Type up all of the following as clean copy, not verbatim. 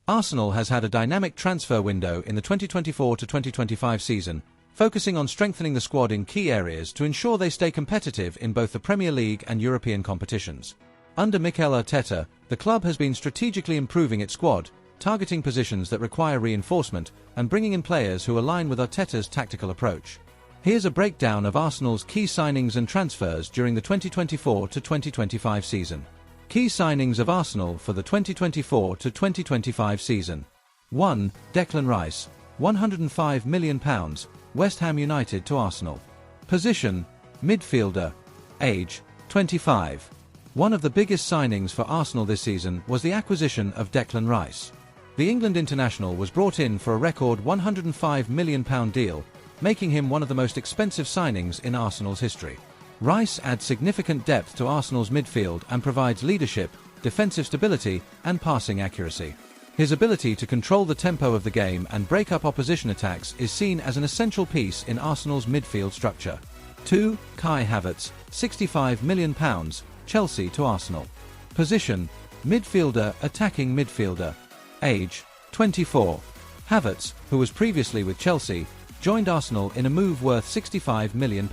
Arsenal has had a dynamic transfer window in the 2024-2025 season, focusing on strengthening the squad in key areas to ensure they stay competitive in both the Premier League and European competitions. Under Mikel Arteta, the club has been strategically improving its squad, targeting positions that require reinforcement and bringing in players who align with Arteta's tactical approach. Here's a breakdown of Arsenal's key signings and transfers during the 2024-2025 season. Key signings of Arsenal for the 2024-2025 season. 1. Declan Rice, £105 million, West Ham United to Arsenal. Position, midfielder. Age, 25. One of the biggest signings for Arsenal this season was the acquisition of Declan Rice. The England international was brought in for a record £105 million deal, making him one of the most expensive signings in Arsenal's history. Rice adds significant depth to Arsenal's midfield and provides leadership, defensive stability, and passing accuracy. His ability to control the tempo of the game and break up opposition attacks is seen as an essential piece in Arsenal's midfield structure. 2. Kai Havertz, £65 million, Chelsea to Arsenal. Position, midfielder, attacking midfielder. Age, 24. Havertz, who was previously with Chelsea, joined Arsenal in a move worth £65 million.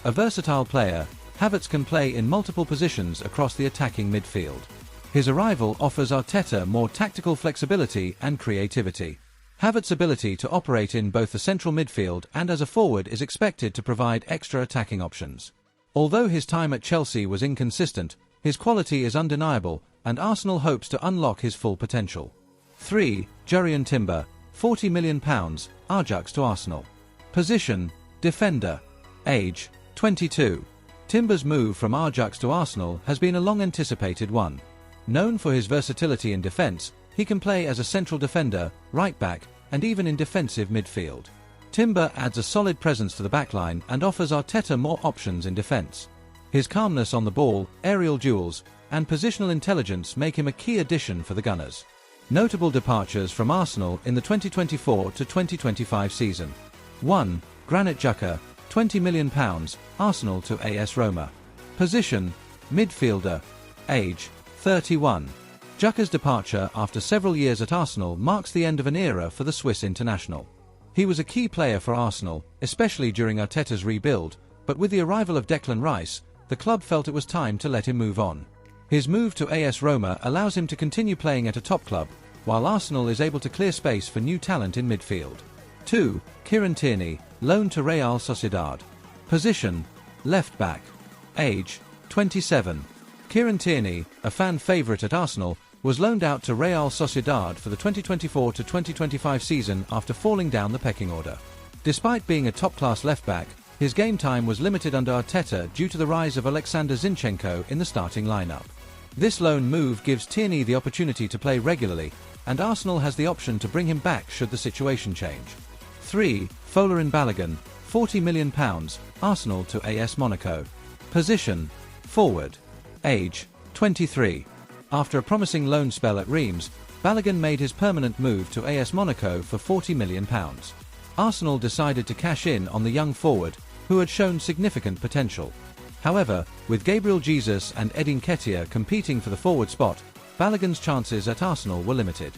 A versatile player, Havertz can play in multiple positions across the attacking midfield. His arrival offers Arteta more tactical flexibility and creativity. Havertz's ability to operate in both the central midfield and as a forward is expected to provide extra attacking options. Although his time at Chelsea was inconsistent, his quality is undeniable, and Arsenal hopes to unlock his full potential. 3. Jurrien Timber, £40 million, Ajax to Arsenal. Position, defender. Age, 22. Timber's move from Ajax to Arsenal has been a long-anticipated one. Known for his versatility in defence, he can play as a central defender, right-back, and even in defensive midfield. Timber adds a solid presence to the backline and offers Arteta more options in defence. His calmness on the ball, aerial duels, and positional intelligence make him a key addition for the Gunners. Notable departures from Arsenal in the 2024-2025 season. 1. Granit Xhaka, £20 million, Arsenal to AS Roma. Position, midfielder. Age, 31. Xhaka's departure after several years at Arsenal marks the end of an era for the Swiss international. He was a key player for Arsenal, especially during Arteta's rebuild, but with the arrival of Declan Rice, the club felt it was time to let him move on. His move to AS Roma allows him to continue playing at a top club, while Arsenal is able to clear space for new talent in midfield. 2. Kieran Tierney, loan to Real Sociedad. Position, left-back. Age, 27. Kieran Tierney, a fan favourite at Arsenal, was loaned out to Real Sociedad for the 2024-2025 season after falling down the pecking order. Despite being a top-class left-back, his game time was limited under Arteta due to the rise of Alexander Zinchenko in the starting lineup. This loan move gives Tierney the opportunity to play regularly, and Arsenal has the option to bring him back should the situation change. 3. Folarin Balogun, £40 million, Arsenal to AS Monaco. Position, forward. Age, 23. After a promising loan spell at Reims, Balogun made his permanent move to AS Monaco for £40 million. Arsenal decided to cash in on the young forward, who had shown significant potential. However, with Gabriel Jesus and Eddie Nketiah competing for the forward spot, Balogun's chances at Arsenal were limited.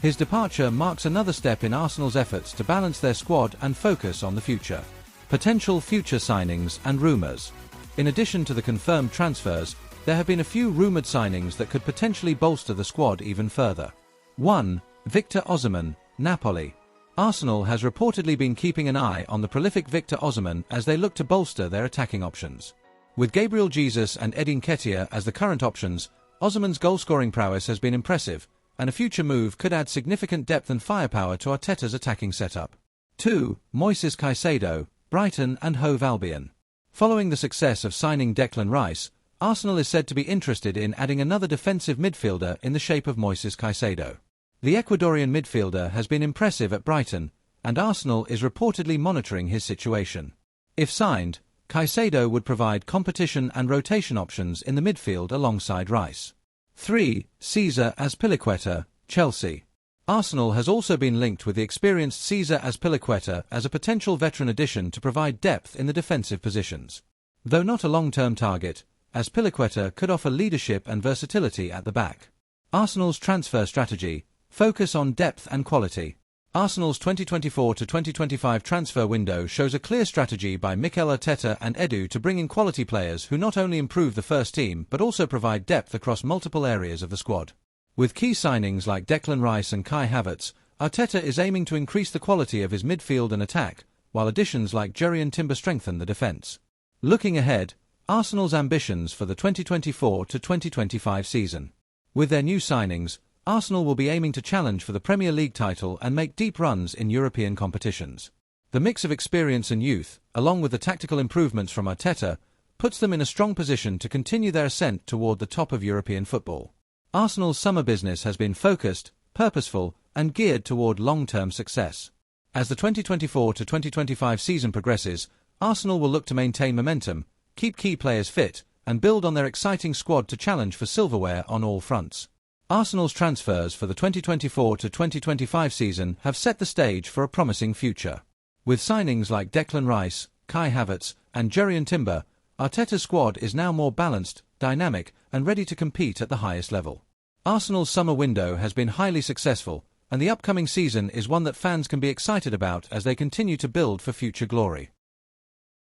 His departure marks another step in Arsenal's efforts to balance their squad and focus on the future. Potential future signings and rumours. In addition to the confirmed transfers, there have been a few rumoured signings that could potentially bolster the squad even further. 1. Victor Osimhen, Napoli. Arsenal has reportedly been keeping an eye on the prolific Victor Osimhen as they look to bolster their attacking options. With Gabriel Jesus and Eddie Nketiah as the current options, Osimhen's goal-scoring prowess has been impressive, and a future move could add significant depth and firepower to Arteta's attacking setup. 2. Moises Caicedo, Brighton and Hove Albion. Following the success of signing Declan Rice, Arsenal is said to be interested in adding another defensive midfielder in the shape of Moises Caicedo. The Ecuadorian midfielder has been impressive at Brighton, and Arsenal is reportedly monitoring his situation. If signed, Caicedo would provide competition and rotation options in the midfield alongside Rice. 3. Cesar Azpilicueta, Chelsea. Arsenal has also been linked with the experienced Cesar Azpilicueta as a potential veteran addition to provide depth in the defensive positions. Though not a long-term target, Azpilicueta could offer leadership and versatility at the back. Arsenal's transfer strategy, Focus on depth and quality. Arsenal's 2024 to 2025 transfer window shows a clear strategy by Mikel Arteta and Edu to bring in quality players who not only improve the first team but also provide depth across multiple areas of the squad. With key signings like Declan Rice and Kai Havertz, Arteta is aiming to increase the quality of his midfield and attack, while additions like Jurrien Timber strengthen the defence. Looking ahead, Arsenal's ambitions for the 2024 to 2025 season. With their new signings, Arsenal will be aiming to challenge for the Premier League title and make deep runs in European competitions. The mix of experience and youth, along with the tactical improvements from Arteta, puts them in a strong position to continue their ascent toward the top of European football. Arsenal's summer business has been focused, purposeful, and geared toward long-term success. As the 2024 to 2025 season progresses, Arsenal will look to maintain momentum, keep key players fit, and build on their exciting squad to challenge for silverware on all fronts. Arsenal's transfers for the 2024 to 2025 season have set the stage for a promising future. With signings like Declan Rice, Kai Havertz, and Jurrien Timber, Arteta's squad is now more balanced, dynamic, and ready to compete at the highest level. Arsenal's summer window has been highly successful, and the upcoming season is one that fans can be excited about as they continue to build for future glory.